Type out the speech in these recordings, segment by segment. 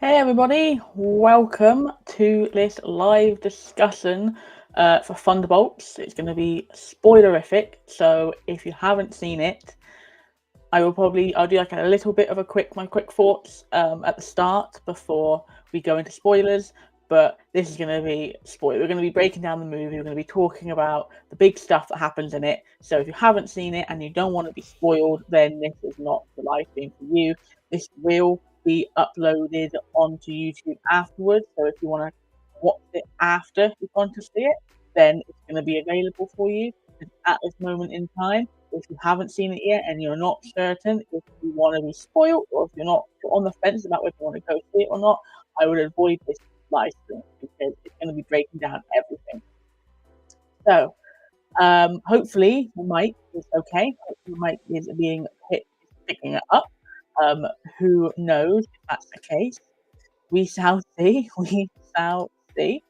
Hey everybody, welcome to this live discussion for Thunderbolts. It's going to be spoilerific, so if you haven't seen it, I'll do like a little bit of my quick thoughts at the start before we go into spoilers. But this is going to be spoiler. We're going to be breaking down the movie. We're going to be talking about the big stuff that happens in it. So if you haven't seen it and you don't want to be spoiled, then this is not the live stream for you. This will be uploaded onto YouTube afterwards. So if you want to watch it after you've gone to see it, then it's going to be available for you at this moment in time. If you haven't seen it yet and you're not certain if you want to be spoiled or if you're not on the fence about whether you want to go see it or not, I would avoid this live stream because it's going to be breaking down everything. So, hopefully the mic is okay. Hopefully the mic is picking it up. Who knows if that's the case? We shall see. We shall see.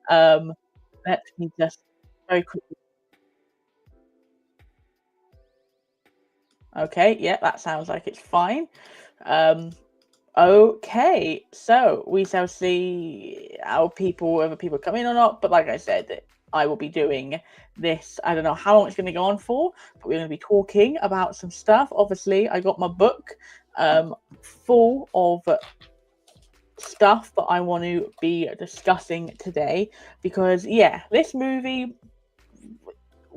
Let me just very quickly. Okay, yeah, that sounds like it's fine. Okay, so we shall see whether people come in or not. But like I said, I will be doing this. I don't know how long it's going to go on for, but we're going to be talking about some stuff. Obviously, I got my book full of stuff that I want to be discussing today because, yeah, this movie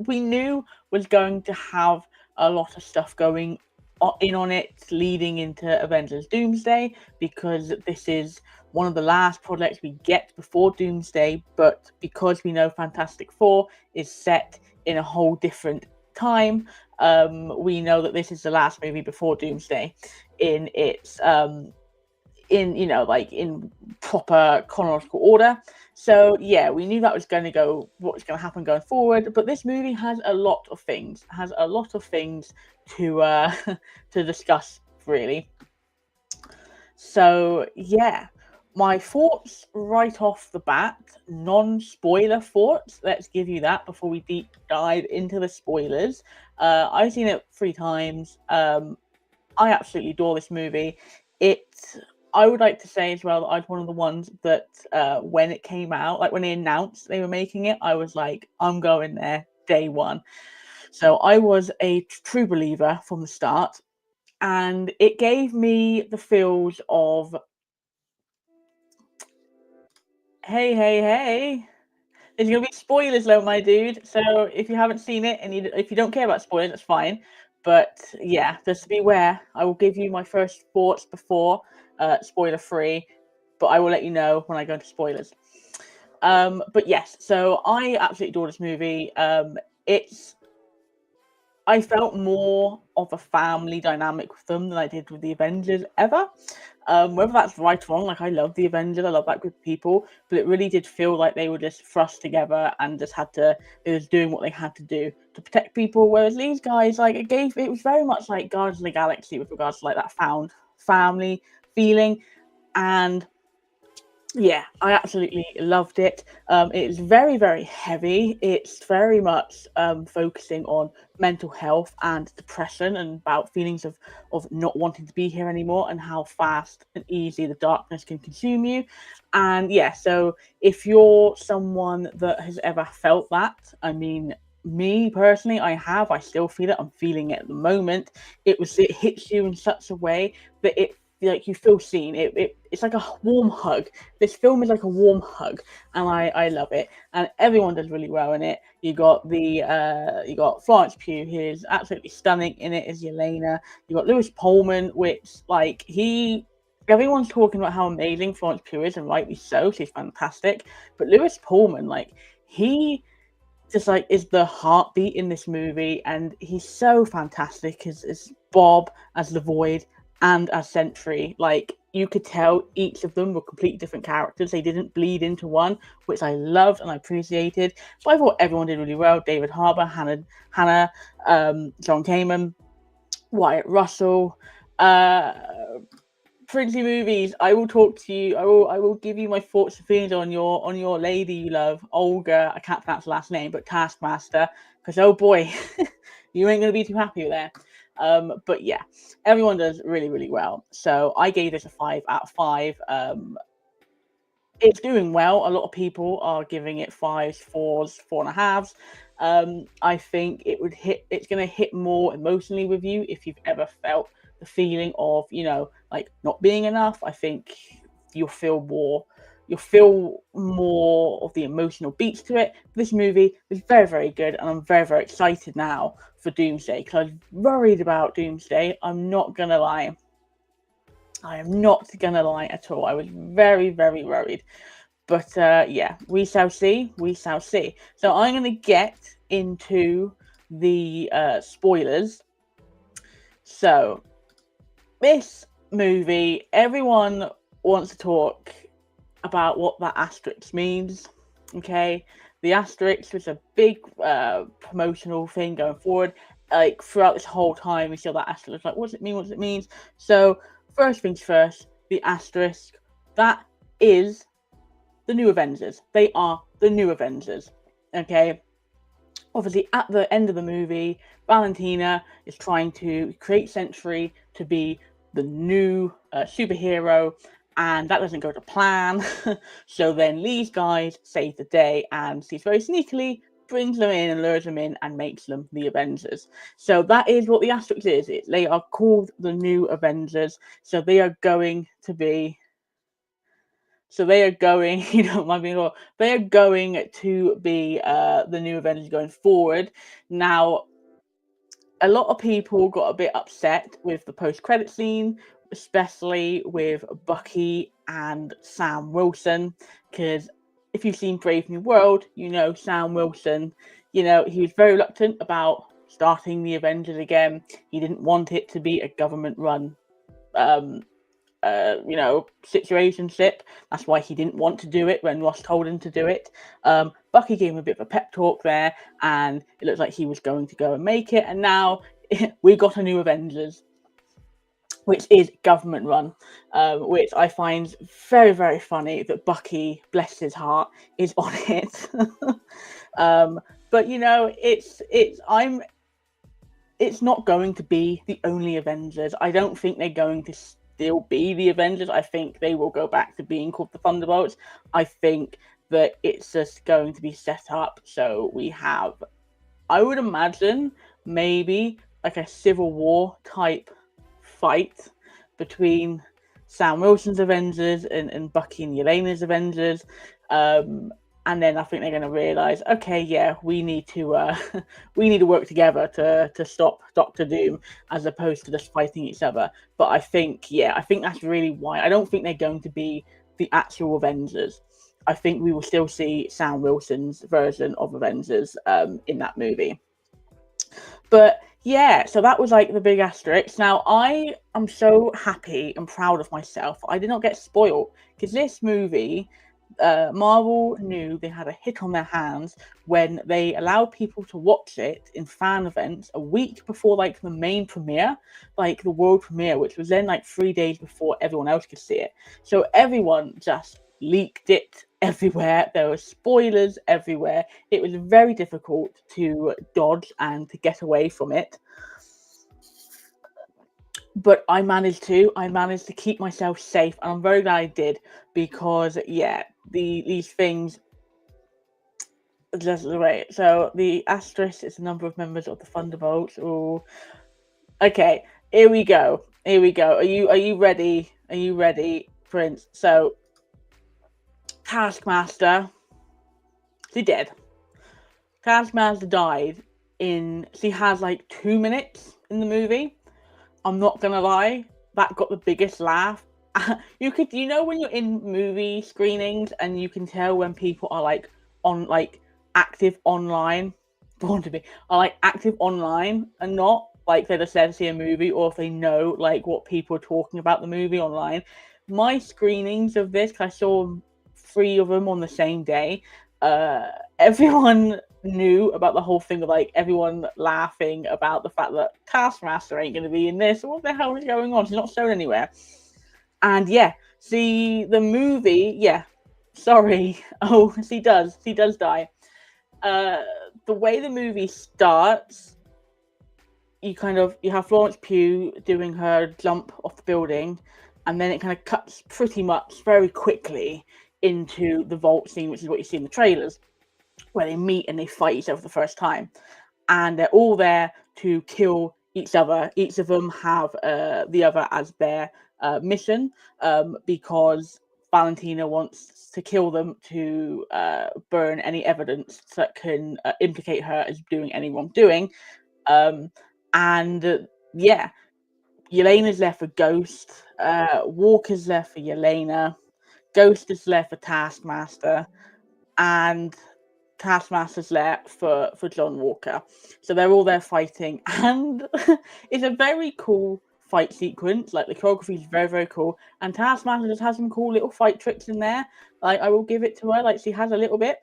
we knew was going to have a lot of stuff going in on it leading into Avengers Doomsday because this is one of the last projects we get before Doomsday, but because we know Fantastic Four is set in a whole different time, we know that this is the last movie before Doomsday in its in proper chronological order. So yeah, we knew that was going to go, what was going to happen going forward. But this movie has a lot of things, to to discuss really. So yeah, my thoughts right off the bat, non-spoiler thoughts. Let's give you that before we deep dive into the spoilers. I've seen it 3 times. I absolutely adore this movie. I would like to say as well that I was one of the ones that when it came out, like when they announced they were making it, I was like, I'm going there day one. So I was a true believer from the start, and it gave me the feels of, hey, there's gonna be spoilers though, my dude. So if you haven't seen it and if you don't care about spoilers, that's fine. But yeah, just beware. I will give you my first thoughts before spoiler free, but I will let you know when I go into spoilers. But yes, so I absolutely adore this movie. I felt more of a family dynamic with them than I did with the Avengers ever. Whether that's right or wrong, like I love the Avengers, I love that group of people, but it really did feel like they were just thrust together and they was doing what they had to do to protect people. Whereas these guys, like it was very much like Guardians of the Galaxy with regards to like that found family feeling. And yeah, I absolutely loved it. It's very, very heavy. It's very much focusing on mental health and depression and about feelings of not wanting to be here anymore and how fast and easy the darkness can consume you. And yeah, so if you're someone that has ever felt that, I mean, me personally, I still feel it. I'm feeling it at the moment. It hits you in such a way that you feel seen. It's like a warm hug. This film is like a warm hug, and I love it. And everyone does really well in it. You got Florence Pugh, who is absolutely stunning in it as Yelena. You got Lewis Pullman, which everyone's talking about how amazing Florence Pugh is, and rightly so. She's fantastic. But Lewis Pullman, he just is the heartbeat in this movie, and he's so fantastic as Bob, as the Void, and as Sentry. Like, you could tell each of them were completely different characters. They didn't bleed into one, which I loved and I appreciated. But I thought everyone did really well. David Harbour, Hannah, John Kamen, Wyatt Russell, Princey movies. I will talk to you. I will give you my thoughts and feelings on your lady you love, Olga. I can't pronounce the last name, but Taskmaster. Because oh boy, you ain't gonna be too happy with that. But yeah, everyone does really, really well. So I gave this a 5 out of 5. It's doing well. A lot of people are giving it 5s, 4s, 4.5s. I think it's going to hit more emotionally with you if you've ever felt the feeling of, like not being enough. I think you'll feel more of the emotional beats to it. This movie is very, very good, and I'm very, very excited now for Doomsday, because I was worried about Doomsday. I'm not going to lie. I am not going to lie at all. I was very, very worried. But yeah, we shall see. We shall see. So I'm going to get into the spoilers. So this movie, everyone wants to talk about what that asterisk means. Okay, the asterisk was a big promotional thing going forward. Like throughout this whole time, we saw that asterisk. Like, what does it mean? What does it mean? So first things first, the asterisk, that is the new Avengers. They are the new Avengers. Okay. Obviously, at the end of the movie, Valentina is trying to create Sentry to be the new superhero, and that doesn't go to plan. So then these guys save the day, and she's very sneakily brings them in and lures them in and makes them the Avengers. So that is what the asterisk is. They are called the new Avengers. So they are going to be. So they are going, they are going to be the new Avengers going forward. Now, a lot of people got a bit upset with the post-credit scene, especially with Bucky and Sam Wilson, because if you've seen Brave New World, Sam Wilson, he was very reluctant about starting the Avengers again. He didn't want it to be a government-run situationship. That's why he didn't want to do it when Ross told him to do it. Bucky gave him a bit of a pep talk there, and it looks like he was going to go and make it. And now we got a new Avengers, which is government run, which I find very, very funny that Bucky, bless his heart, is on it. But it's not going to be the only Avengers. I don't think they're going to still be the Avengers. I think they will go back to being called the Thunderbolts. I think that it's just going to be set up so we have, I would imagine, maybe like a Civil War type fight between Sam Wilson's Avengers and Bucky and Yelena's Avengers. And then I think they're going to realize, okay, yeah, we need to work together to stop Doctor Doom, as opposed to just fighting each other. But I think that's really why. I don't think they're going to be the actual Avengers. I think we will still see Sam Wilson's version of Avengers in that movie. But yeah, so that was like the big asterisk. Now I am so happy and proud of myself. I did not get spoiled, because this movie, Marvel knew they had a hit on their hands when they allowed people to watch it in fan events a week before like the main premiere, like the world premiere, which was then like 3 days before everyone else could see it. So everyone just leaked it everywhere. There were spoilers everywhere. It was very difficult to dodge and to get away from it. But I managed to keep myself safe, and I'm very glad I did, because yeah, these things just the way. So the asterisk is the number of members of the Thunderbolts. Oh, okay, here we go. Are you ready? Are you ready, Prince? So Taskmaster, she dead. Taskmaster died she has like 2 minutes in the movie. I'm not gonna lie, that got the biggest laugh. When you're in movie screenings and you can tell when people are like on like active online, are like active online and not like they're just there to see a movie, or if they know like what people are talking about the movie online. My screenings of this, I saw 3 of them on the same day. Everyone knew about the whole thing of like everyone laughing about the fact that Taskmaster ain't going to be in this. What the hell is going on? She's not shown anywhere. And yeah, see the movie. Yeah, sorry. Oh, she does die. The way the movie starts, you have Florence Pugh doing her jump off the building, and then it kind of cuts pretty much very quickly into the vault scene, which is what you see in the trailers, where they meet and they fight each other for the first time, and they're all there to kill each other. Each of them have the other as their mission, because Valentina wants to kill them to burn any evidence that can implicate her as doing any wrongdoing. And yeah, Yelena's left for Ghost. Walker's left for Yelena. Ghost is left for Taskmaster, and Taskmaster's left for John Walker. So they're all there fighting, and it's a very cool fight sequence. Like, the choreography is very, very cool, and Taskmaster just has some cool little fight tricks in there. Like, I will give it to her. Like, she has a little bit.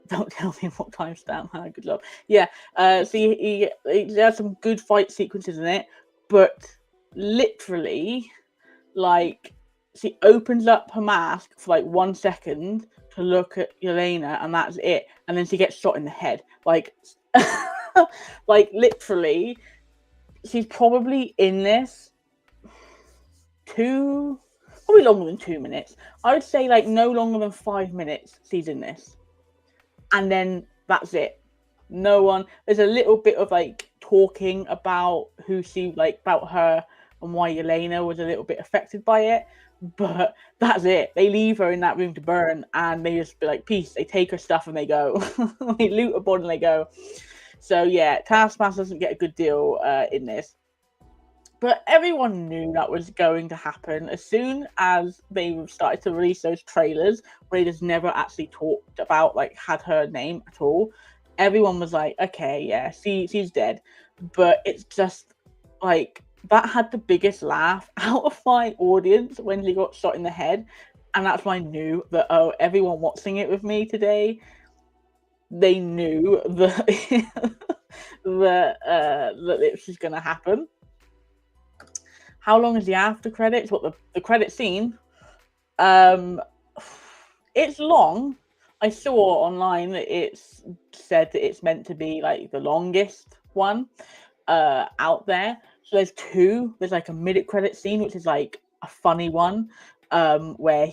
Don't tell me what timestamp. Good job. Yeah. So he has some good fight sequences in it, but literally, like, she opens up her mask for like 1 second to look at Yelena, and that's it. And then she gets shot in the head. Like, like, literally, she's probably in this probably longer than 2 minutes. I would say like no longer than 5 minutes she's in this. And then that's it. No one. There's a little bit of like talking about about her and why Yelena was a little bit affected by it, but that's it. They leave her in that room to burn, and they just be like, peace. They take her stuff and they go. They loot her body and they go. So yeah, Taskmaster doesn't get a good deal in this. But everyone knew that was going to happen as soon as they started to release those trailers, where they just never actually talked about, like, had her name at all. Everyone was like, okay, yeah, she's dead. But it's just, like, that had the biggest laugh out of my audience when she got shot in the head. And that's when I knew that, oh, everyone watching it with me today, they knew that, that this was going to happen. How long is the after credits? What, the credit scene? It's long. I saw online that it's said that it's meant to be like the longest one out there. So there's two. There's like a mid-credit scene, which is like a funny one, where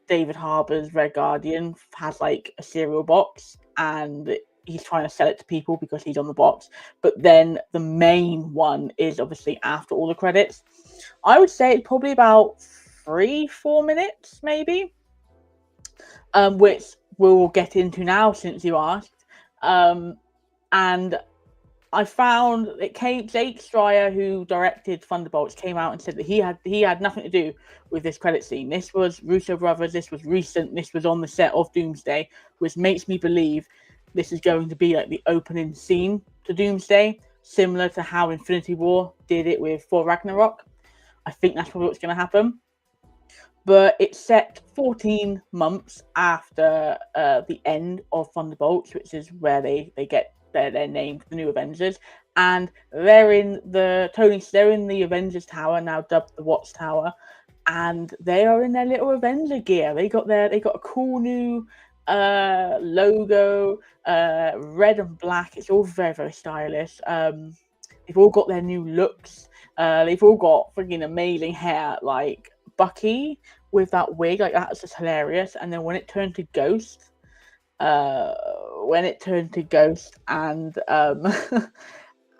David Harbour's Red Guardian has like a cereal box, and he's trying to sell it to people because he's on the box. But then the main one is obviously after all the credits. I would say it's probably about 3-4 minutes, maybe, which we'll get into now since you asked. And I found it Jake Schreier, who directed Thunderbolts, came out and said that he had nothing to do with this credit scene. This was Russo brothers. This was recent. This was on the set of Doomsday, which makes me believe this is going to be like the opening scene to Doomsday, similar to how Infinity War did it with Thor Ragnarok. I think that's probably what's going to happen. But it's set 14 months after the end of Thunderbolts, which is where they get their name, the New Avengers, and they're in the Avengers Tower, now dubbed the Watchtower, and they are in their little Avenger gear. They got a cool new logo, red and black. It's all very, very stylish. They've all got their new looks. They've all got freaking amazing hair, like Bucky with that wig, like that's just hilarious. And then when it turned to Ghost, and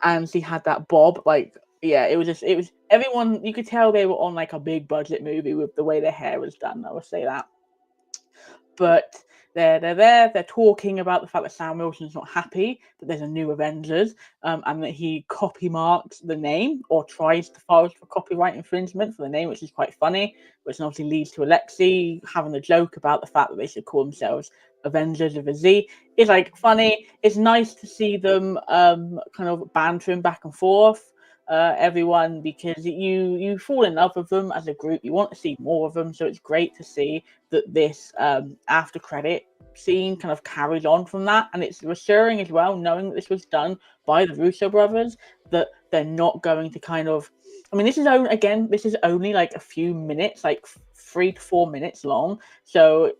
and she had that bob, like, yeah, it was everyone, you could tell they were on like a big budget movie with the way their hair was done, I would say that. But they're talking about the fact that Sam Wilson's not happy that there's a new Avengers, and that he copy marks the name, or tries to file for copyright infringement for the name, which is quite funny, which obviously leads to Alexei having a joke about the fact that they should call themselves Avengers with a Z. It's like funny. It's nice to see them kind of bantering back and forth, everyone, because you fall in love with them as a group. You want to see more of them, so it's great to see that this after credit scene kind of carries on from that, and it's reassuring as well, knowing that this was done by the Russo brothers, that they're not going to kind of, I mean, this is only like a few minutes, like 3 to 4 minutes long, so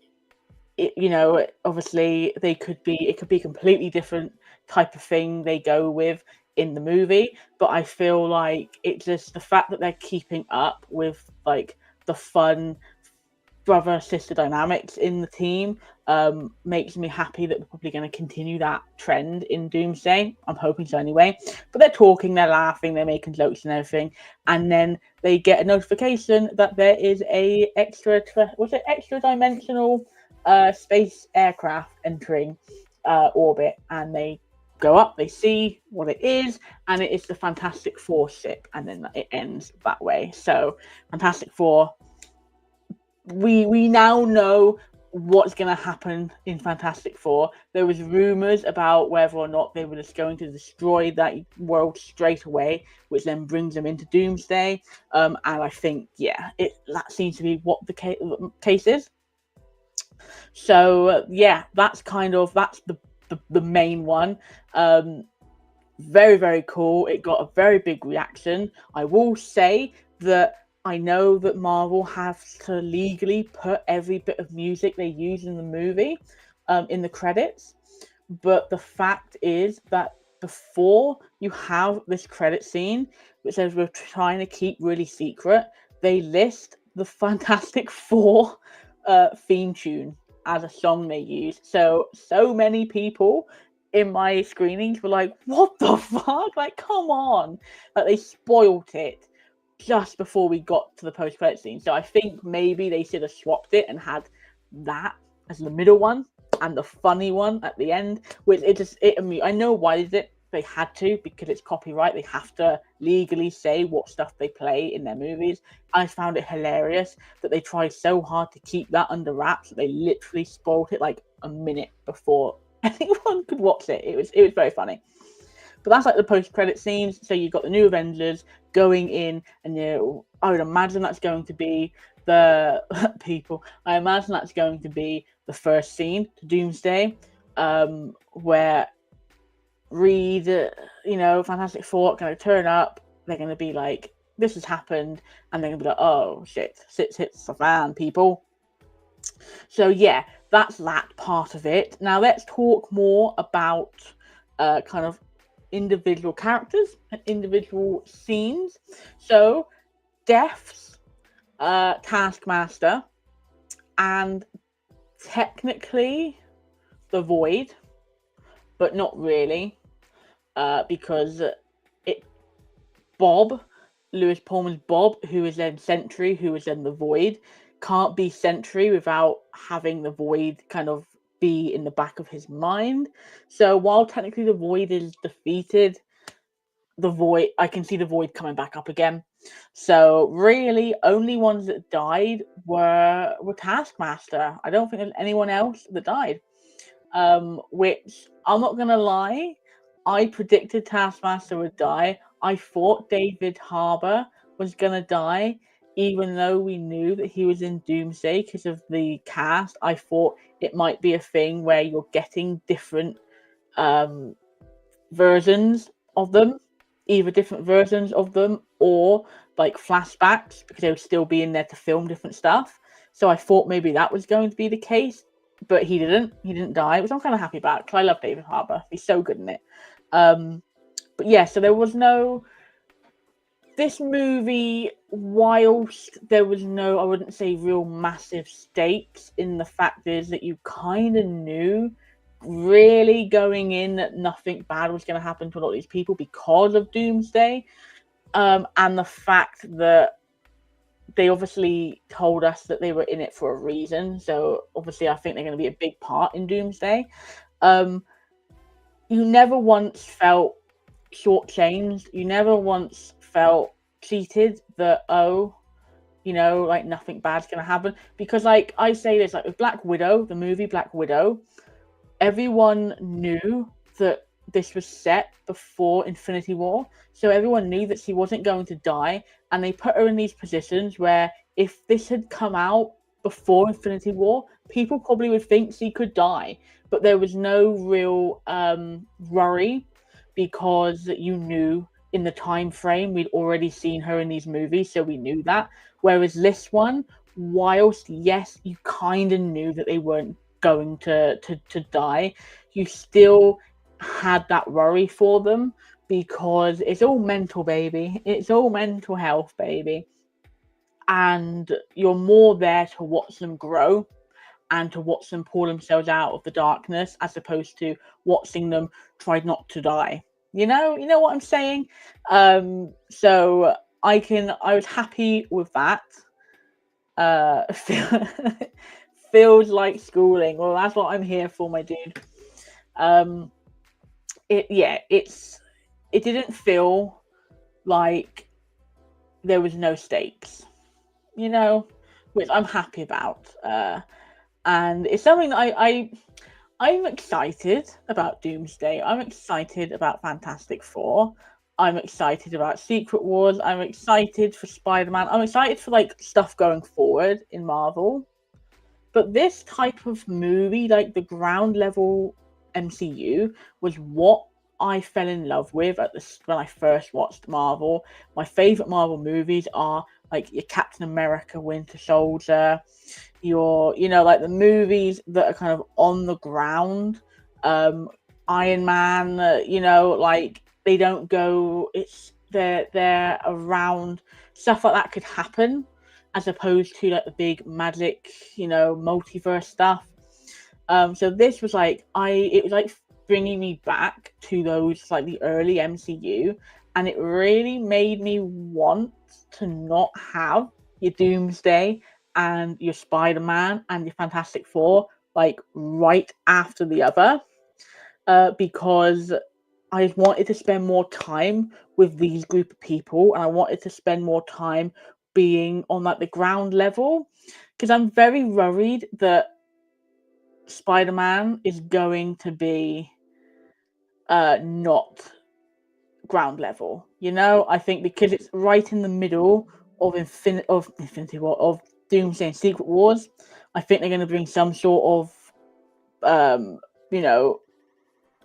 obviously it could be a completely different type of thing they go with in the movie, but I feel like it's just the fact that they're keeping up with like the fun brother sister dynamics in the team makes me happy that we're probably going to continue that trend in Doomsday. I'm hoping so anyway. But they're talking, they're laughing, they're making jokes and everything, and then they get a notification that there is a extra dimensional space aircraft entering orbit, and they go up, they see what it is, and it is the Fantastic Four ship, and then it ends that way. So Fantastic Four, we now know what's going to happen in Fantastic Four. There was rumors about whether or not they were just going to destroy that world straight away, which then brings them into Doomsday. And I think, that seems to be what the case is. So that's the main one. Very, very cool. It got a very big reaction. I will say that I know that Marvel has to legally put every bit of music they use in the movie in the credits. But the fact is that before you have this credit scene, which says we're trying to keep really secret, they list the Fantastic Four theme tune as a song they use. So many people in my screenings were like, what the fuck? Like, come on. Like, they spoilt it just before we got to the post-credit scene. So I think maybe they should have swapped it and had that as the middle one and the funny one at the end, which I know why they had to, because it's copyright. They have to legally say what stuff they play in their movies. I found it hilarious that they tried so hard to keep that under wraps that they literally spoiled it like a minute before anyone could watch it. It was very funny. But that's like the post-credit scenes. So you've got the new Avengers going in, and I would imagine that's going to be the people. I imagine that's going to be the first scene to Doomsday, where Reed, Fantastic Four are going to turn up. They're going to be like, this has happened, and they're going to be like, oh shit, hits the fan, people. So that's that part of it. Now let's talk more about kind of individual characters and individual scenes. So Death's Taskmaster, and technically the Void, but not really, because Lewis Pullman's Bob, who is then Sentry, who is then the Void, can't be Sentry without having the Void kind of be in the back of his mind. So while technically the Void is defeated, I can see the Void coming back up again. So really, only ones that died were Taskmaster. I don't think there's anyone else that died. Which, I'm not gonna lie, I predicted Taskmaster would die. I thought David Harbour was gonna die, even though we knew that he was in Doomsday because of the cast. I thought it might be a thing where you're getting different versions of them, either different versions of them or like flashbacks, because they would still be in there to film different stuff. So I thought maybe that was going to be the case, but he didn't die, which I'm kind of happy about, because I love David Harbour. He's so good in it. But so there was this movie, whilst there was no, I wouldn't say real massive stakes, in the fact is that you kind of knew really going in that nothing bad was going to happen to a lot of these people because of Doomsday, and the fact that they obviously told us that they were in it for a reason. So obviously I think they're going to be a big part in Doomsday. You never once felt shortchanged. You never once felt cheated that, like nothing bad's going to happen. Because like I say this, like with Black Widow, the movie Black Widow, everyone knew that this was set before Infinity War. So everyone knew that she wasn't going to die. And they put her in these positions where if this had come out before Infinity War, people probably would think she could die. But there was no real worry, because you knew in the time frame we'd already seen her in these movies, so we knew that. Whereas this one, whilst yes, you kind of knew that they weren't going to die, you still had that worry for them, because it's all mental, baby. It's all mental health, baby. And you're more there to watch them grow and to watch them pull themselves out of the darkness, as opposed to watching them try not to die. You know what I'm saying? So I was happy with that. Feels like schooling. Well, that's what I'm here for, my dude. It didn't feel like there was no stakes, which I'm happy about. And it's something that I'm excited about Doomsday. I'm excited about Fantastic Four. I'm excited about Secret Wars. I'm excited for Spider-Man. I'm excited for stuff going forward in Marvel. But this type of movie, like the ground level MCU, was what I fell in love with when I first watched Marvel. My favorite Marvel movies are like your Captain America, Winter Soldier, the movies that are kind of on the ground. Iron Man, they don't go. They're around. Stuff like that could happen, as opposed to like the big magic, multiverse stuff. So this was it was like bringing me back to those the early MCU, and it really made me want to not have your Doomsday and your Spider-Man and your Fantastic Four right after the other, because I wanted to spend more time with these group of people, and I wanted to spend more time being on the ground level, because I'm very worried that Spider-Man is going to be not ground level. I think because it's right in the middle of Infinity War, of Doomsday and Secret Wars, I think they're going to bring some sort of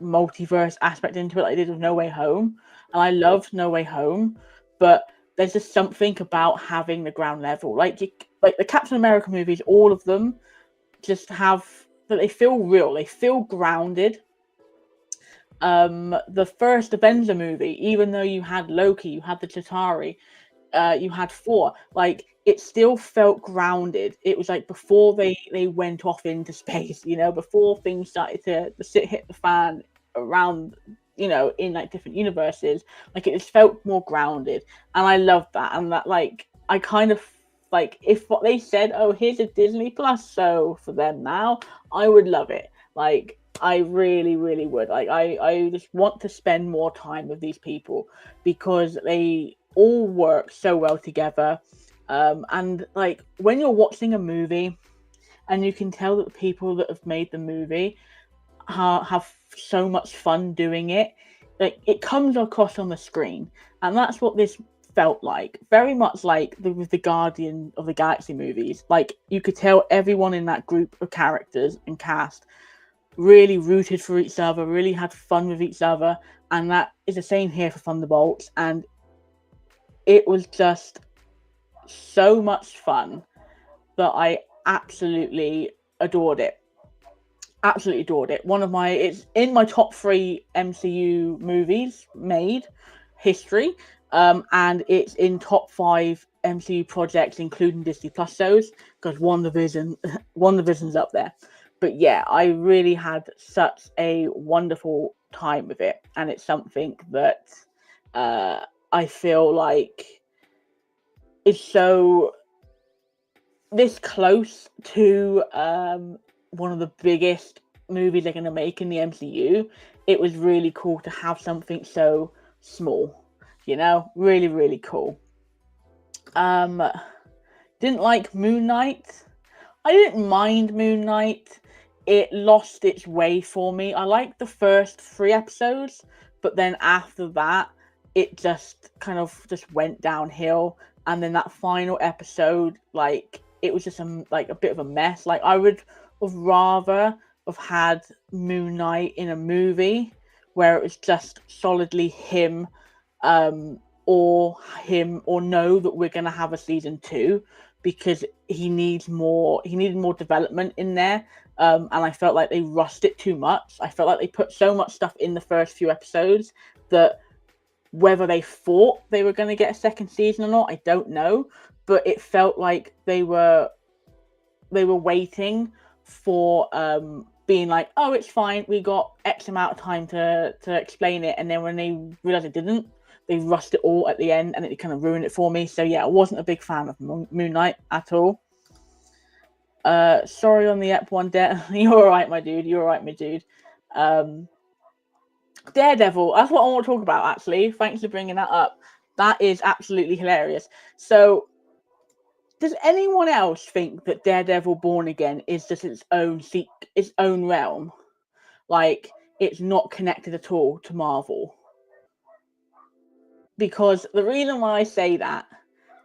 multiverse aspect into it, like they did with No Way Home. And I loved No Way Home, but there's just something about having the ground level, like the Captain America movies, all of them just have that. They feel real, they feel grounded. The first Avenger movie, even though you had Loki, you had the Chitauri, you had Thor, it still felt grounded. It was before they went off into space, before things started to hit the fan around, in different universes. It just felt more grounded, and I loved that. And that I kind of if what they said, oh, here's a Disney Plus show for them now, I would love it. I really, really would. I just want to spend more time with these people, because they all work so well together. And when you're watching a movie and you can tell that the people that have made the movie have so much fun doing it, it comes across on the screen. And that's what this felt like, very much with the Guardian of the Galaxy movies. You could tell everyone in that group of characters and cast really rooted for each other, really had fun with each other, and that is the same here for Thunderbolts. And it was just so much fun that I absolutely adored it. Absolutely adored it. It's in my top 3 MCU movies made history, and it's in top 5 MCU projects, including Disney Plus shows, because WandaVision's up there. But yeah, I really had such a wonderful time with it, and it's something that I feel like is so this close to one of the biggest movies they're going to make in the MCU. It was really cool to have something so small, really, really cool. Didn't like Moon Knight. I didn't mind Moon Knight. It lost its way for me. I liked the first 3 episodes, but then after that, it just kind of just went downhill. And then that final episode, it was just a bit of a mess. I would have rather have had Moon Knight in a movie where it was just solidly him, or know that we're going to have a season 2, because he needed more development in there. And I felt like they rushed it too much. I felt like they put so much stuff in the first few episodes that Whether they thought they were going to get a second season or not, I don't know. But it felt like they were waiting for being like, oh, it's fine, we got X amount of time to explain it, and then when they realized it didn't, they rushed it all at the end, and it kind of ruined it for me. So yeah, I wasn't a big fan of Moon Knight at all. Sorry on the Ep one, you're all right, my dude. You're all right, my dude. Daredevil. That's what I want to talk about. Actually, thanks for bringing that up. That is absolutely hilarious. So, does anyone else think that Daredevil Born Again is just its own realm? Like, it's not connected at all to Marvel? Because the reason why I say that,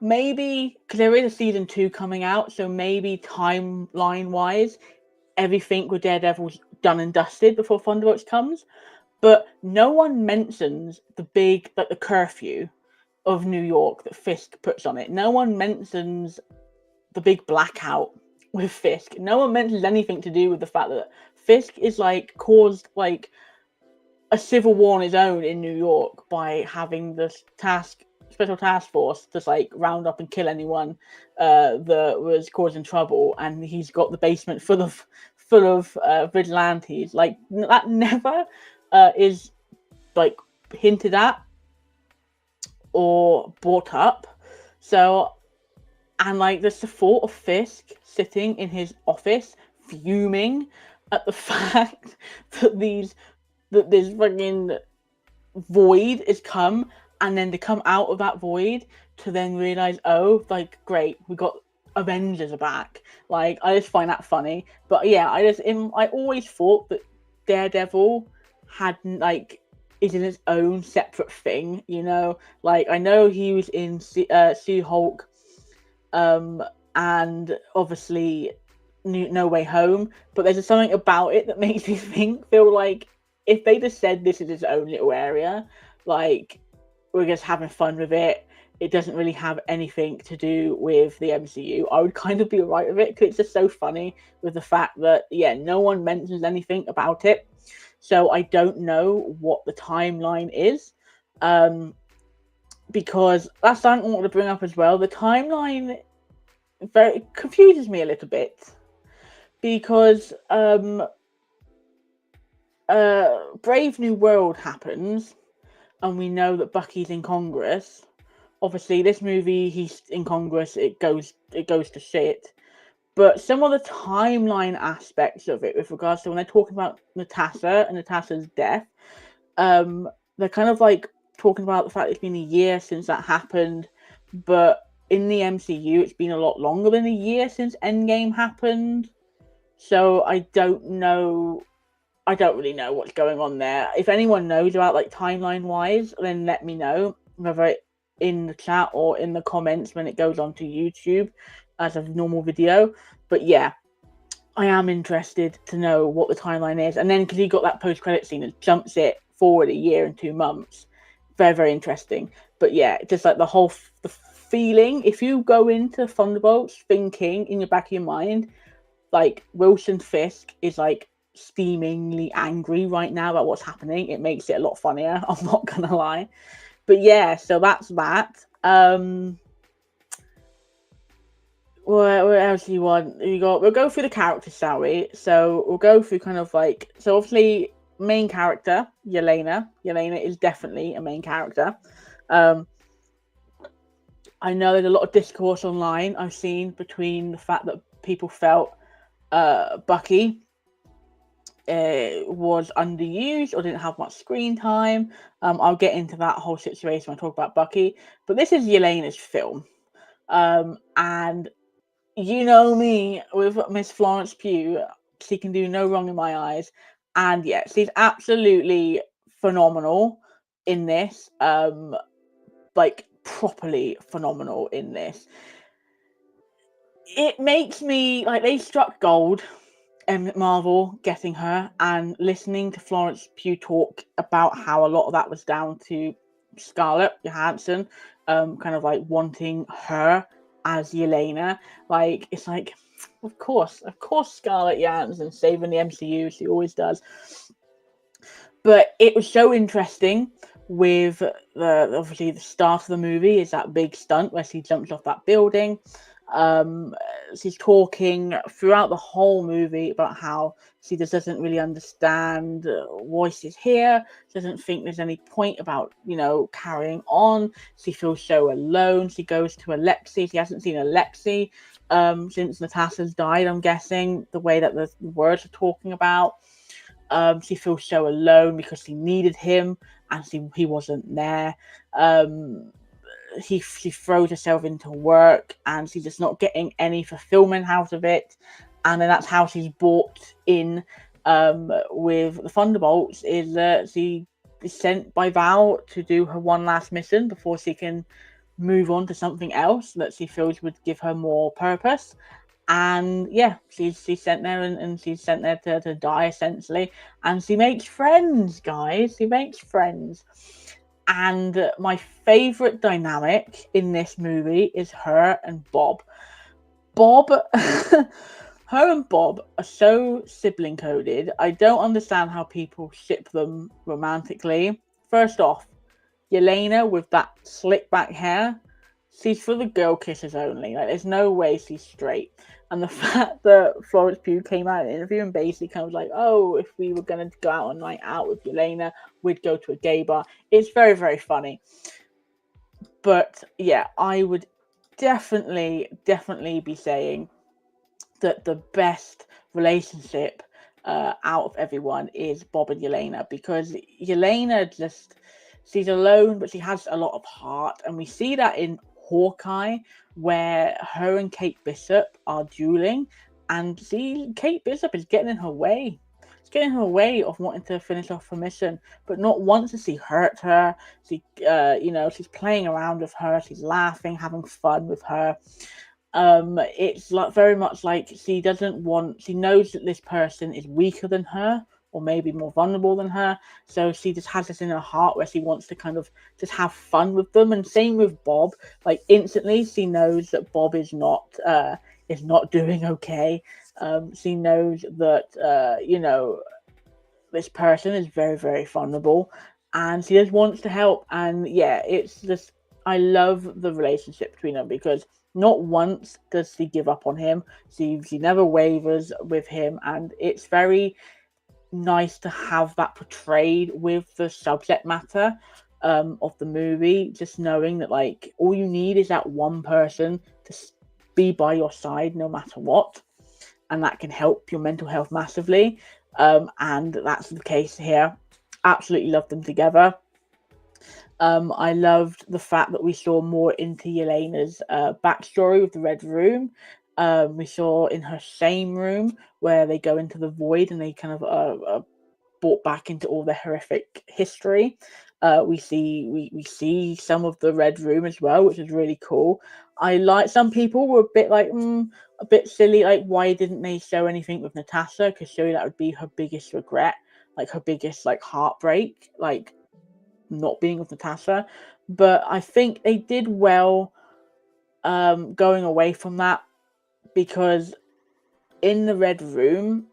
maybe because there is a season 2 coming out, so maybe timeline wise, everything with Daredevil's done and dusted before Thunderbolts comes. But no one mentions the big, like the curfew of New York that Fisk puts on it. No one mentions the big blackout with Fisk. No one mentions anything to do with the fact that Fisk is like caused like a civil war on his own in New York by having this special task force to like round up and kill anyone that was causing trouble, and he's got the basement full of vigilantes. Like that never is like hinted at or brought up. So, and like the thought of Fisk sitting in his office fuming at the fact that this fucking void has come, and then to come out of that void to then realize, oh, like great, we got Avengers are back. Like I just find that funny. But yeah, I always thought that Daredevil had like is in its own separate thing, you know. Like I know he was in She-Hulk, and obviously No Way Home, but there's just something about it that makes me feel like if they just said this is its own little area, like we're just having fun with it, it doesn't really have anything to do with the MCU, I would kind of be alright with it, because it's just so funny with the fact that yeah, no one mentions anything about it. So I don't know what the timeline is, because that's something I want to bring up as well. The timeline very confuses me a little bit, because Brave New World happens, and we know that Bucky's in Congress. Obviously, this movie, he's in Congress, it goes to shit. But some of the timeline aspects of it, with regards to when they're talking about Natasha and Natasha's death, they're kind of like talking about the fact it's been a year since that happened, but in the MCU, it's been a lot longer than a year since Endgame happened. So I don't know. I don't really know what's going on there. If anyone knows about like timeline wise, then let me know, whether in the chat or in the comments when it goes onto YouTube as a normal video. But yeah, I am interested to know what the timeline is. And then because you got that post-credit scene that jumps it forward a year and 2 months, very, very interesting. But yeah, just like the feeling, if you go into Thunderbolts thinking in your back of your mind, like Wilson Fisk is like steamingly angry right now about what's happening, it makes it a lot funnier, I'm not gonna lie. But yeah, so that's that. What else do you want? We'll go through the characters, shall we? So we'll go through kind of like, so obviously main character Yelena is definitely a main character. I know there's a lot of discourse online I've seen between the fact that people felt Bucky was underused or didn't have much screen time. I'll get into that whole situation when I talk about Bucky, but this is Yelena's film, and you know me with Miss Florence Pugh, she can do no wrong in my eyes, and yeah, she's absolutely phenomenal in this, like properly phenomenal in this. It makes me like, they struck gold, Marvel getting her, and listening to Florence Pugh talk about how a lot of that was down to Scarlett Johansson, kind of like wanting her as Yelena. Like, it's like, of course Scarlett Johansson saving the MCU, she always does. But it was so interesting with obviously the start of the movie is that big stunt where she jumps off that building. She's talking throughout the whole movie about how she just doesn't really understand why she's here. She doesn't think there's any point about, carrying on. She feels so alone. She goes to Alexei. She hasn't seen Alexei since Natasha's died, I'm guessing, the way that the words are talking about. She feels so alone because she needed him and he wasn't there. She throws herself into work and she's just not getting any fulfillment out of it. And then that's how she's brought in with the Thunderbolts, is that she is sent by Val to do her one last mission before she can move on to something else that she feels would give her more purpose. And yeah, she's sent there and she's sent there to die, essentially. And she makes friends, guys. She makes friends. And my favorite dynamic in this movie is her and Bob. Her and Bob are so sibling coded. I don't understand how people ship them romantically. First off, Yelena with that slick back hair, she's for the girl kisses only. Like, there's no way she's straight. And the fact that Florence Pugh came out in an interview and basically kind of like, oh, if we were going to go out on night out with Yelena, we'd go to a gay bar. It's very, very funny. But yeah, I would definitely be saying that the best relationship out of everyone is Bob and Yelena, because Yelena she's alone, but she has a lot of heart. And we see that in Hawkeye, where her and Kate Bishop are dueling, and Kate Bishop is getting in her way. It's getting in her way of wanting to finish off her mission, but not once does she hurt her. She's playing around with her. She's laughing, having fun with her. It's like very much like she knows that this person is weaker than her, or maybe more vulnerable than her. So she just has this in her heart where she wants to kind of just have fun with them. And same with Bob. Like, instantly she knows that Bob is not doing okay. She knows that this person is very, very vulnerable, and she just wants to help. And yeah, it's just, I love the relationship between them, because not once does she give up on him. She never wavers with him, and it's very nice to have that portrayed with the subject matter of the movie. Just knowing that, like, all you need is that one person to be by your side no matter what, and that can help your mental health massively. And that's the case here. Absolutely love them together. I loved the fact that we saw more into Yelena's backstory with the Red Room. We saw in her same room where they go into the void and they kind of brought back into all the horrific history. We see some of the Red Room as well, which is really cool. Some people were a bit silly, like, why didn't they show anything with Natasha? Because surely that would be her biggest regret, like her biggest heartbreak, like not being with Natasha. But I think they did well going away from that, because in the Red Room,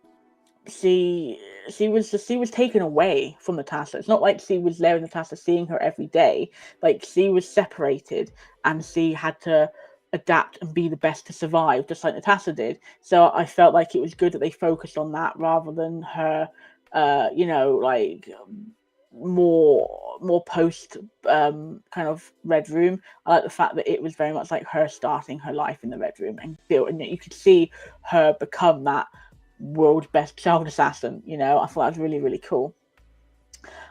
she was taken away from Natasha. It's not like she was there with Natasha, seeing her every day. Like, she was separated and she had to adapt and be the best to survive, just like Natasha did. So I felt like it was good that they focused on that rather than her more post kind of Red Room. I like the fact that it was very much like her starting her life in the Red Room and you could see her become that world's best child assassin. I thought that was really, really cool.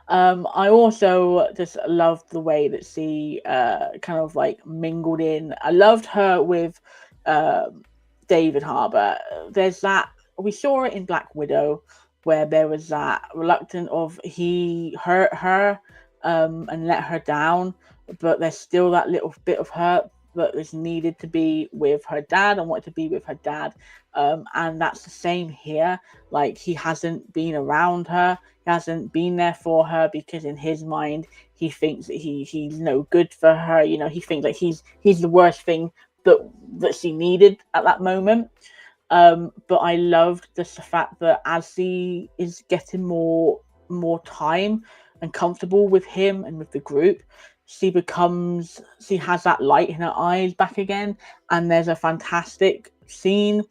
I also just loved the way that she kind of like mingled in. I loved her with David Harbour. There's that, we saw it in Black Widow, where there was that reluctant of he hurt her and let her down, but there's still that little bit of her that was needed to be with her dad and wanted to be with her dad. And that's the same here. Like, he hasn't been around her, he hasn't been there for her, because in his mind he thinks that he's no good for her. He thinks like he's the worst thing that she needed at that moment. But I loved just the fact that as she is getting more time, and comfortable with him and with the group, she has that light in her eyes back again. And there's a fantastic scene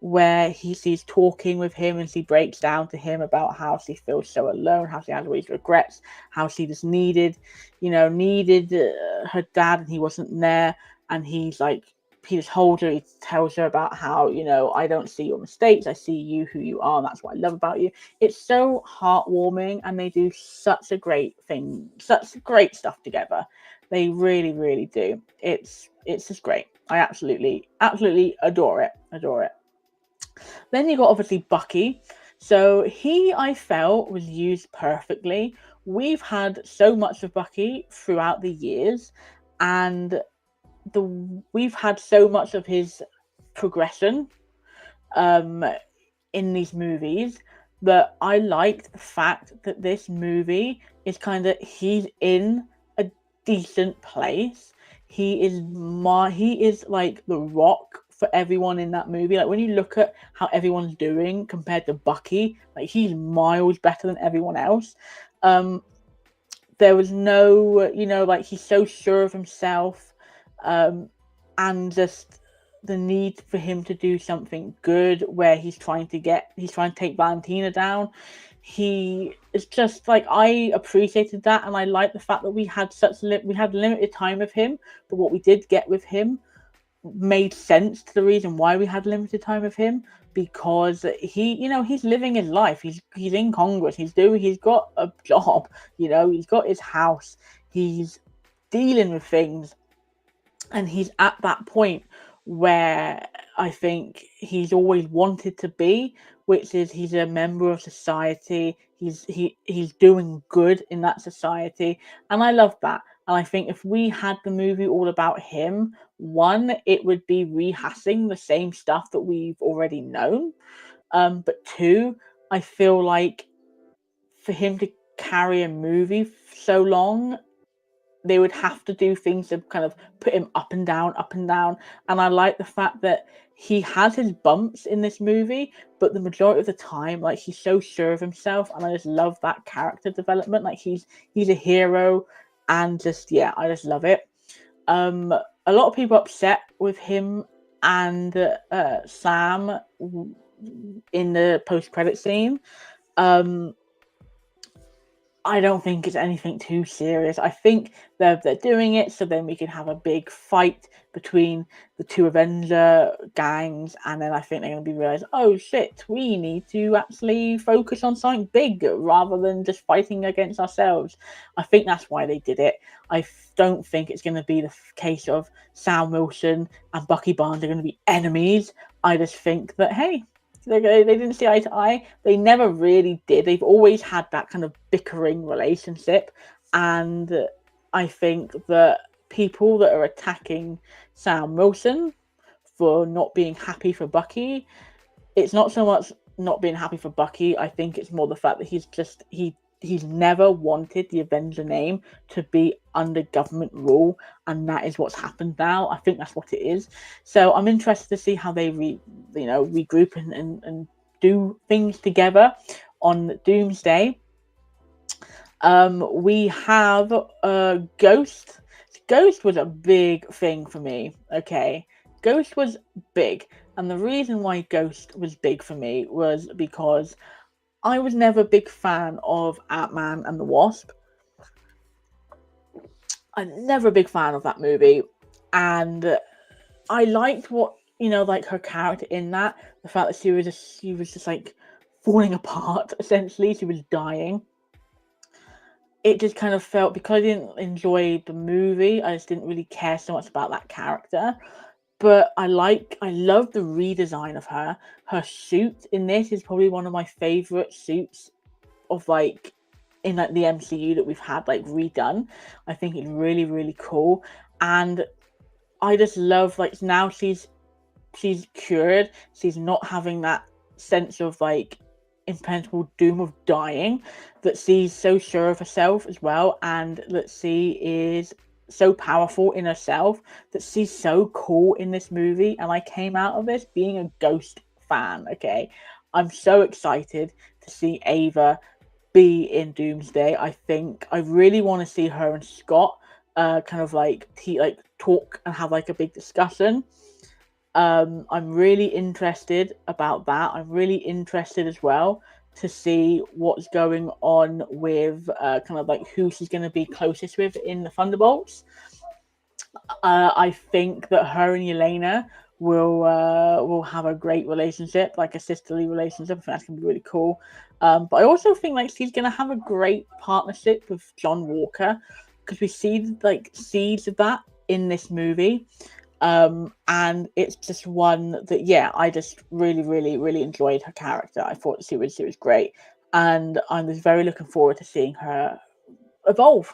where she's talking with him, and she breaks down to him about how she feels so alone, how she has all these regrets, how she just needed her dad, and he wasn't there. And he just holds her, he tells her about how, I don't see your mistakes, I see you, who you are, and that's what I love about you. It's so heartwarming, and they do such a great thing, such great stuff together. They really, really do. It's just great. I absolutely adore it. Then you got obviously Bucky. So I felt was used perfectly. We've had so much of Bucky throughout the years, and we've had so much of his progression in these movies, that I liked the fact that this movie is he's in a decent place. He is like the rock for everyone in that movie. Like, when you look at how everyone's doing compared to Bucky, like, he's miles better than everyone else. There was no, he's so sure of himself, and just the need for him to do something good, where he's trying to take Valentina down. He is just like, I appreciated that, and I like the fact that we had limited time with him, but what we did get with him made sense to the reason why we had limited time with him, because he's living his life. He's in Congress. He's got a job. He's got his house. He's dealing with things, and he's at that point where I think he's always wanted to be, which is he's a member of society. He's doing good in that society, and I love that. And I think if we had the movie all about him, one, it would be rehashing the same stuff that we've already known. But two, I feel like for him to carry a movie so long, they would have to do things to kind of put him up and down, up and down. And I like the fact that he has his bumps in this movie, but the majority of the time, like, he's so sure of himself, and I just love that character development. Like, he's a hero, and I just love it. A lot of people upset with him and Sam in the post-credit scene. I don't think it's anything too serious. I think they're doing it so then we can have a big fight between the two Avenger gangs, and then I think they're going to be realized, oh shit, we need to actually focus on something big rather than just fighting against ourselves. I think that's why they did it. I don't think it's going to be the case of Sam Wilson and Bucky Barnes are going to be enemies. I just think that, hey, they didn't see eye to eye. They never really did. They've always had that kind of bickering relationship. And I think that people that are attacking Sam Wilson for not being happy for Bucky, it's not so much not being happy for Bucky. I think it's more the fact that he's never wanted the Avenger name to be under government rule, and that is what's happened now. I think that's what it is. So I'm interested to see how they regroup and do things together on Doomsday. We have Ghost. Ghost was a big thing for me. Okay, Ghost was big, and the reason why Ghost was big for me was because I was never a big fan of Ant-Man and the Wasp. I'm never a big fan of that movie, and I liked what like her character in that. The fact that she was just like falling apart. Essentially, she was dying. It just kind of felt, because I didn't enjoy the movie, I just didn't really care so much about that character. But I love the redesign of her. Her suit in this is probably one of my favorite suits of in the MCU that we've had redone. I think it's really, really cool. And I just love now she's cured. She's not having that sense of impenetrable doom of dying, that she's so sure of herself as well, and that she is so powerful in herself, that she's so cool in this movie. And I came out of this being a Ghost fan. Okay, I'm so excited to see Ava be in Doomsday. I think I really want to see her and Scott kind of like talk and have like a big discussion. I'm really interested about that. I'm really interested as well to see what's going on with kind of like who she's going to be closest with in the Thunderbolts. I think that her and Yelena will have a great relationship, like a sisterly relationship. I think that's gonna be really cool. But I also think like she's gonna have a great partnership with John Walker because we see like seeds of that in this movie. And it's just one that I just really, really, really enjoyed her character. I thought she was great, and I was very looking forward to seeing her evolve.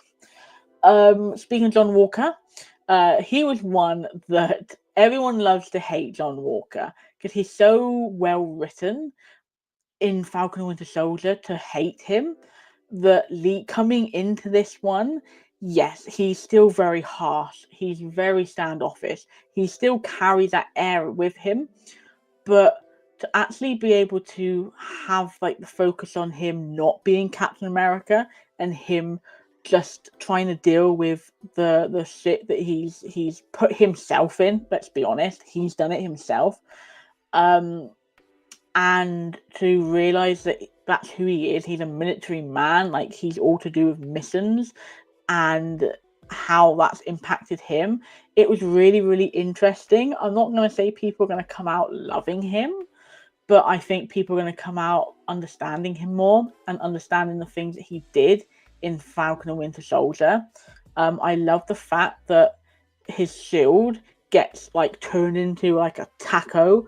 Speaking of John Walker, he was one that everyone loves to hate John Walker because he's so well written in Falcon and Winter Soldier to hate him that coming into this one, yes, he's still very harsh. He's very standoffish. He still carries that air with him, but to actually be able to have like the focus on him not being Captain America and him just trying to deal with the shit that he's put himself in. Let's be honest, he's done it himself. And to realize that that's who he is. He's a military man. Like he's all to do with missions and how that's impacted him. It was really, really interesting. I'm not going to say people are going to come out loving him, but I think people are going to come out understanding him more and understanding the things that he did in Falcon and Winter Soldier. I love the fact that his shield gets like turned into like a taco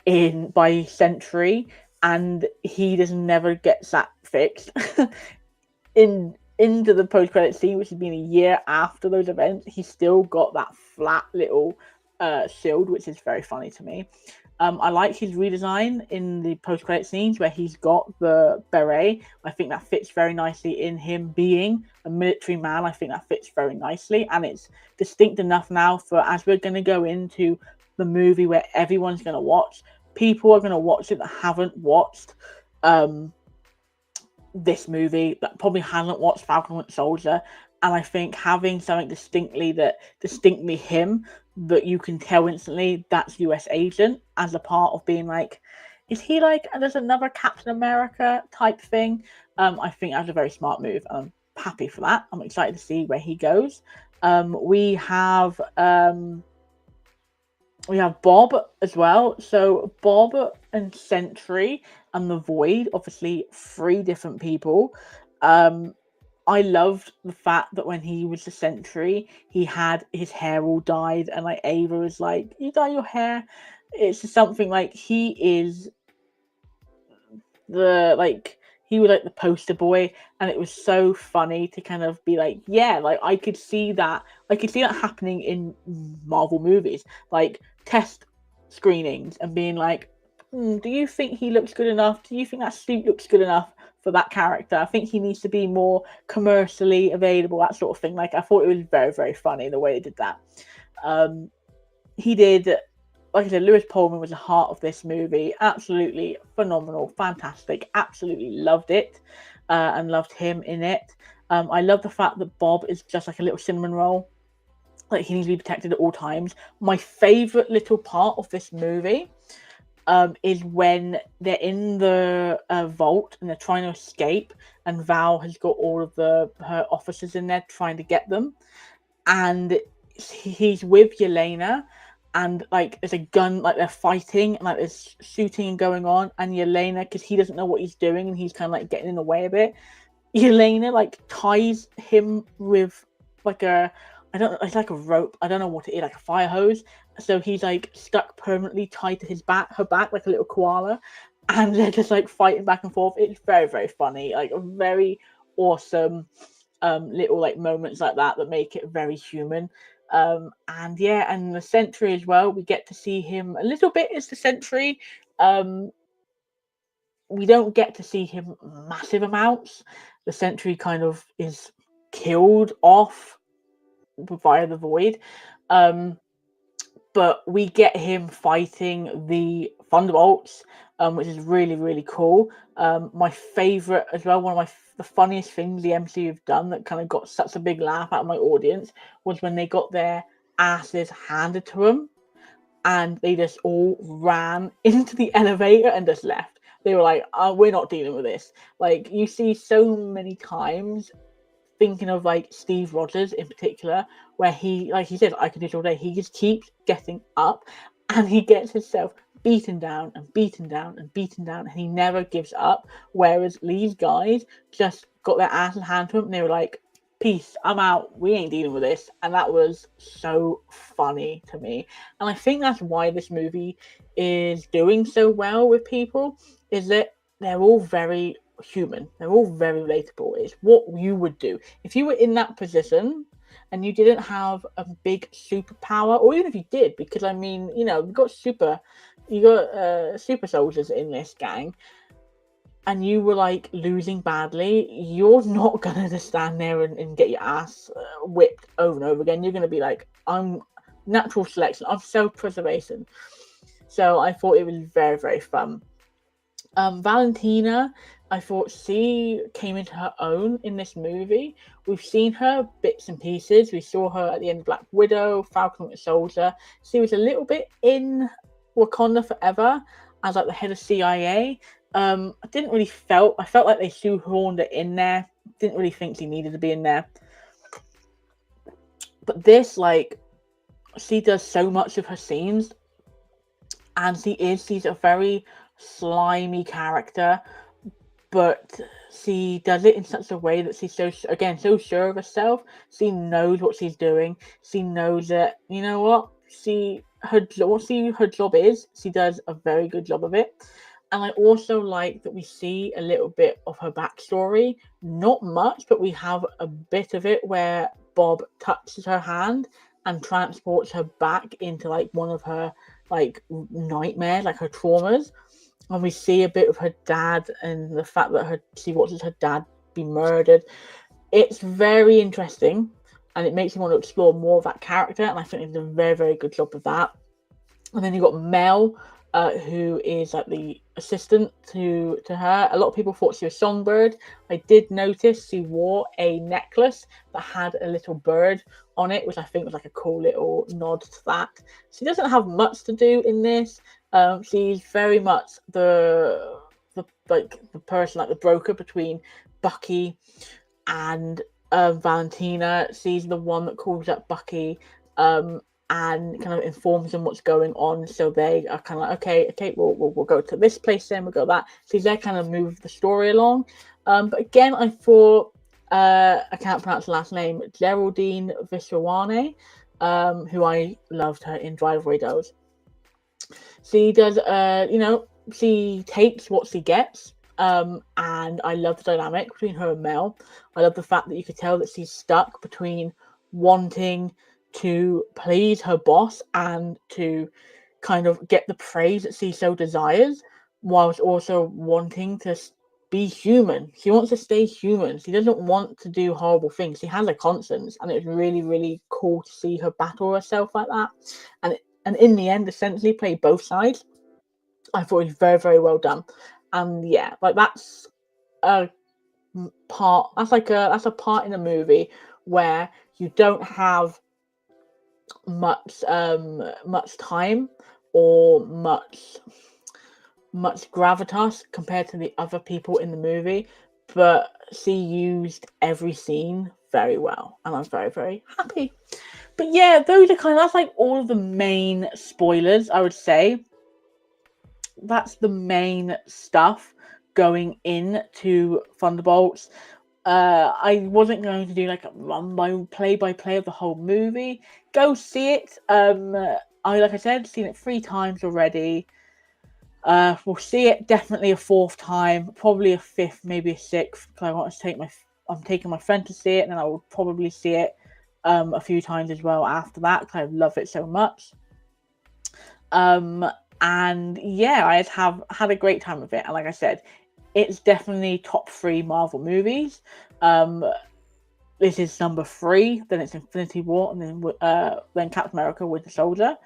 by Sentry, and he just never gets that fixed. Into the post-credit scene, which has been a year after those events, he's still got that flat little shield, which is very funny to me. I like his redesign in the post-credit scenes where he's got the beret. I think that fits very nicely in him being a military man. I think that fits very nicely, and it's distinct enough now for as we're going to go into the movie where everyone's going to watch. People are going to watch it that haven't watched this movie, that probably hasn't watched Falcon Winter Soldier, and I think having something distinctly him that you can tell instantly that's US Agent as a part of being like, is he like there's another Captain America type thing? I think that's a very smart move, and I'm happy for that. I'm excited to see where he goes. We have Bob as well. So Bob and Sentry and the Void, obviously 3 different people. I loved the fact that when he was the Sentry, he had his hair all dyed, and like Ava was like, "You dye your hair." It's just something like he is he was like the poster boy, and it was so funny to kind of be like, yeah, like I could see that happening in Marvel movies, like test screenings and being like, do you think he looks good enough? Do you think that suit looks good enough for that character? I think he needs to be more commercially available, that sort of thing. Like I thought it was very, very funny the way they did that. He did, like I said, Lewis Pullman was the heart of this movie. Absolutely phenomenal, fantastic. Absolutely loved it, and loved him in it. I love the fact that Bob is just like a little cinnamon roll. Like he needs to be protected at all times. My favorite little part of this movie is when they're in the vault and they're trying to escape, and Val has got all of her officers in there trying to get them, and he's with Yelena, and like there's a gun, like they're fighting, and like there's shooting going on, and Yelena, because he doesn't know what he's doing and he's kind of like getting in the way of it, Yelena like ties him with like it's like a rope, I don't know what it is, like a fire hose, so he's like stuck permanently tied to her back like a little koala, and they're just like fighting back and forth. It's very, very funny, like a very awesome little like moments like that make it very human. And the Sentry as well, we get to see him a little bit as the Sentry. We don't get to see him massive amounts. The Sentry kind of is killed off via the Void, but we get him fighting the Thunderbolts, which is really, really cool. My favorite as well, one of the funniest things the MCU have done that kind of got such a big laugh out of my audience was when they got their asses handed to them and they just all ran into the elevator and just left. They were like, we're not dealing with this. Like, you see so many times, thinking of like Steve Rogers in particular, where he, like he said, I can do it all day. He just keeps getting up and he gets himself beaten down and beaten down and beaten down, and he never gives up. Whereas these guys just got their asses handed to him and they were like, peace, I'm out, we ain't dealing with this. And that was so funny to me. And I think that's why this movie is doing so well with people, is that they're all very human, they're all very relatable. It's what you would do if you were in that position and you didn't have a big superpower, or even if you did, because I mean, you know, you got super soldiers in this gang, and you were like losing badly, you're not gonna just stand there and get your ass whipped over and over again. You're gonna be like, I'm natural selection, I'm self-preservation. So I thought it was very, very fun. Valentina, I thought she came into her own in this movie. We've seen her bits and pieces. We saw her at the end of Black Widow, Falcon Winter Soldier. She was a little bit in Wakanda Forever as like the head of CIA. I felt like they shoehorned it in there. Didn't really think she needed to be in there. But this, like, she does so much of her scenes, and she's a very slimy character, but she does it in such a way that she's so sure of herself. She knows what she's doing. She knows that, you know what, her job is. She does a very good job of it. And I also like that we see a little bit of her backstory. Not much, but we have a bit of it where Bob touches her hand and transports her back into like one of her like nightmares, like her traumas. And we see a bit of her dad and the fact that she watches her dad be murdered. It's very interesting, and it makes you want to explore more of that character, and I think they've done a very, very good job of that. And then you've got Mel, who is like the assistant to her. A lot of people thought she was Songbird. I did notice she wore a necklace that had a little bird on it, which I think was like a cool little nod to that. She doesn't have much to do in this. She's very much the person, like the broker between Bucky and Valentina. She's the one that calls up Bucky and kind of informs them what's going on. So they are kind of like, okay, we'll go to this place, then we'll go that. She's there kind of move the story along. But again, I thought I can't pronounce the last name, Geraldine Viswanathan, who I loved her in Drive Away Dolls. She does, she takes what she gets, and I love the dynamic between her and Mel. I love the fact that you could tell that she's stuck between wanting to please her boss and to kind of get the praise that she so desires, whilst also wanting to be human. She wants to stay human. She doesn't want to do horrible things. She has a conscience, and it was really, really cool to see her battle herself like that. And in the end, essentially play both sides. I thought it was very, very well done. And yeah, like that's a part. That's a part in a movie where you don't have much time or much gravitas compared to the other people in the movie, but she used every scene very well, and I'm very, very happy. But yeah, that's like all of the main spoilers, I would say. That's the main stuff going into Thunderbolts. I wasn't going to do like a play-by-play of the whole movie. Go see it. Like I said, seen it 3 times already. We'll see it definitely a 4th time, probably a 5th, maybe a 6th. Because I'm taking my friend to see it, and then I will probably see it a few times as well after that, because I love it so much. And yeah, I have had a great time with it. And like I said, it's definitely top 3 Marvel movies. This is number 3, then it's Infinity War, and then Captain America Winter Soldier.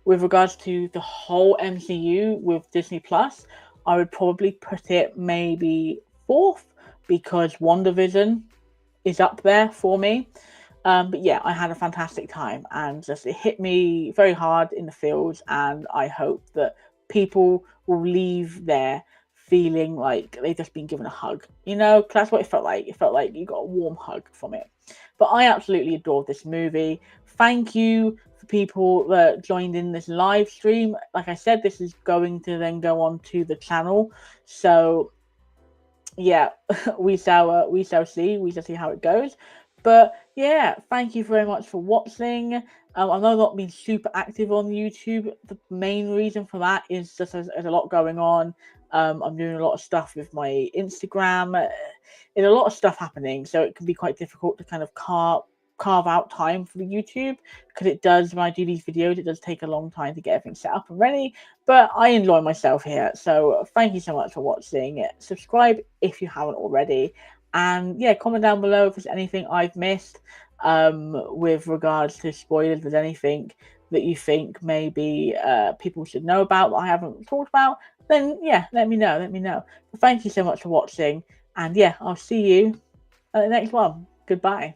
With regards to the whole MCU with Disney Plus, I would probably put it maybe 4th, because WandaVision is up there for me. But yeah, I had a fantastic time, and just it hit me very hard in the feels, and I hope that people will leave there feeling like they've just been given a hug, because that's what it felt like. It felt like you got a warm hug from it. But I absolutely adored this movie. Thank you for people that joined in this live stream. Like I said, this is going to then go on to the channel, so yeah, we shall see how it goes. But yeah, thank you very much for watching. I know not being super active on YouTube. The main reason for that is just there's a lot going on. I'm doing a lot of stuff with my Instagram. There's a lot of stuff happening, so it can be quite difficult to kind of carve out time for the YouTube, because it does, when I do these videos, it does take a long time to get everything set up and ready. But I enjoy myself here, so thank you so much for watching. Subscribe if you haven't already, and yeah, comment down below if there's anything I've missed with regards to spoilers. If there's anything that you think maybe people should know about that I haven't talked about, then yeah, let me know. But thank you so much for watching, and yeah, I'll see you at the next one. Goodbye.